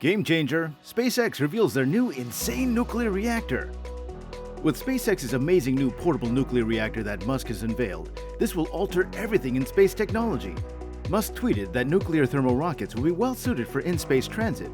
Game changer, SpaceX reveals their new insane nuclear reactor. With SpaceX's amazing new portable nuclear reactor that Musk has unveiled, this will alter everything in space technology. Musk tweeted that nuclear thermal rockets will be well suited for in-space transit,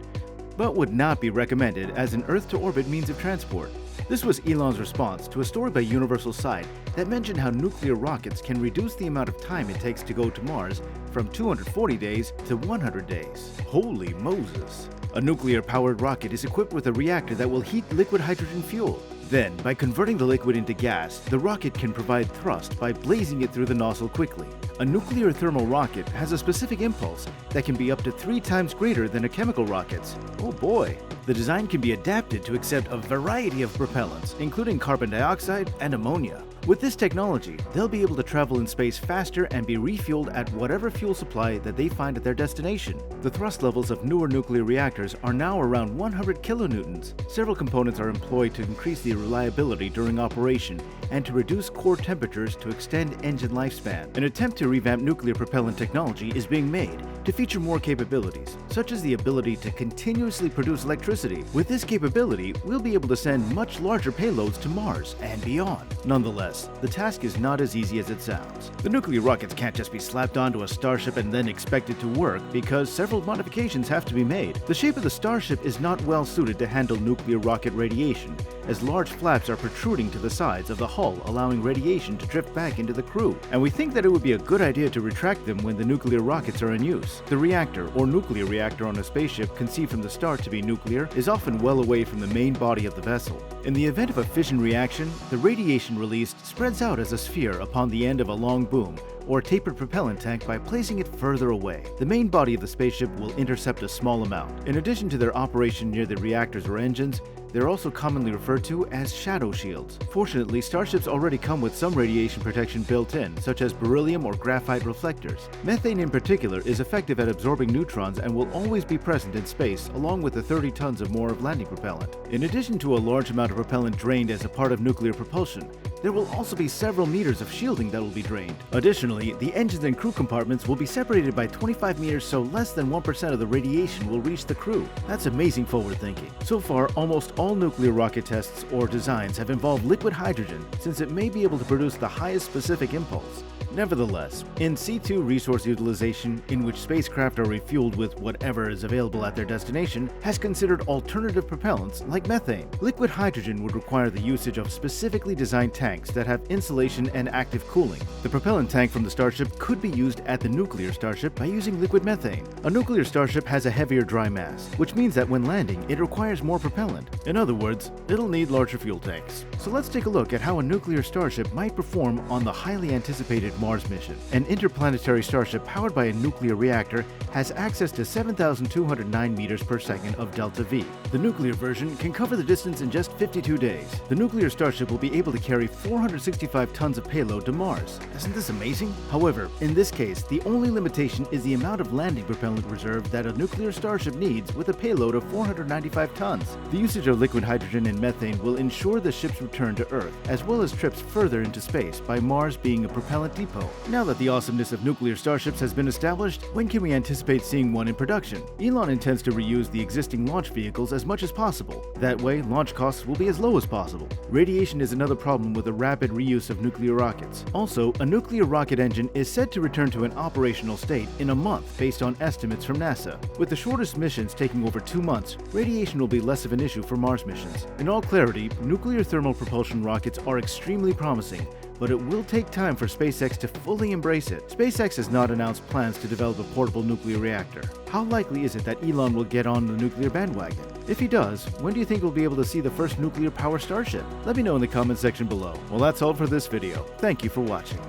but would not be recommended as an Earth-to-orbit means of transport. This was Elon's response to a story by Universal Site that mentioned how nuclear rockets can reduce the amount of time it takes to go to Mars from 240 days to 100 days. Holy Moses! A nuclear-powered rocket is equipped with a reactor that will heat liquid hydrogen fuel. Then, by converting the liquid into gas, the rocket can provide thrust by blazing it through the nozzle quickly. A nuclear thermal rocket has a specific impulse that can be up to 3 times greater than a chemical rocket's. Oh boy! The design can be adapted to accept a variety of propellants, including carbon dioxide and ammonia. With this technology, they'll be able to travel in space faster and be refueled at whatever fuel supply that they find at their destination. The thrust levels of newer nuclear reactors are now around 100 kilonewtons. Several components are employed to increase the reliability during operation and to reduce core temperatures to extend engine lifespan. An attempt to revamp nuclear propellant technology is being made to feature more capabilities, such as the ability to continuously produce electricity. With this capability, we'll be able to send much larger payloads to Mars and beyond. Nonetheless, the task is not as easy as it sounds. The nuclear rockets can't just be slapped onto a Starship and then expected to work because several modifications have to be made. The shape of the Starship is not well suited to handle nuclear rocket radiation, as large flaps are protruding to the sides of the hull, allowing radiation to drift back into the crew. And we think that it would be a good idea to retract them when the nuclear rockets are in use. The reactor, or nuclear reactor on a spaceship conceived from the start to be nuclear, is often well away from the main body of the vessel. In the event of a fission reaction, the radiation released spreads out as a sphere upon the end of a long boom, or tapered propellant tank by placing it further away. The main body of the spaceship will intercept a small amount. In addition to their operation near the reactors or engines, they're also commonly referred to as shadow shields. Fortunately, starships already come with some radiation protection built in, such as beryllium or graphite reflectors. Methane in particular is effective at absorbing neutrons and will always be present in space, along with the 30 tons or more of landing propellant. In addition to a large amount of propellant drained as a part of nuclear propulsion, there will also be several meters of shielding that will be drained. Additionally, the engines and crew compartments will be separated by 25 meters, so less than 1% of the radiation will reach the crew. That's amazing forward thinking. So far, almost all nuclear rocket tests or designs have involved liquid hydrogen, since it may be able to produce the highest specific impulse. Nevertheless, in C2 resource utilization, in which spacecraft are refueled with whatever is available at their destination, has considered alternative propellants like methane. Liquid hydrogen would require the usage of specifically designed tanks that have insulation and active cooling. The propellant tank from the Starship could be used at the nuclear Starship by using liquid methane. A nuclear Starship has a heavier dry mass, which means that when landing, it requires more propellant. In other words, it'll need larger fuel tanks. So let's take a look at how a nuclear Starship might perform on the highly anticipated Mars mission. An interplanetary Starship powered by a nuclear reactor has access to 7,209 meters per second of delta V. The nuclear version can cover the distance in just 52 days. The nuclear Starship will be able to carry 465 tons of payload to Mars. Isn't this amazing? However, in this case, the only limitation is the amount of landing propellant reserve that a nuclear Starship needs with a payload of 495 tons. The usage of liquid hydrogen and methane will ensure the ship's return to Earth, as well as trips further into space, by Mars being a propellant depot. Now that the awesomeness of nuclear starships has been established, when can we anticipate seeing one in production? Elon intends to reuse the existing launch vehicles as much as possible. That way, launch costs will be as low as possible. Radiation is another problem with the rapid reuse of nuclear rockets. Also, a nuclear rocket engine is said to return to an operational state in a month based on estimates from NASA. With the shortest missions taking over 2 months, radiation will be less of an issue for Mars missions. In all clarity, nuclear thermal propulsion rockets are extremely promising, but it will take time for SpaceX to fully embrace it. SpaceX has not announced plans to develop a portable nuclear reactor. How likely is it that Elon will get on the nuclear bandwagon? If he does, when do you think we'll be able to see the first nuclear power Starship? Let me know in the comment section below. Well, that's all for this video. Thank you for watching.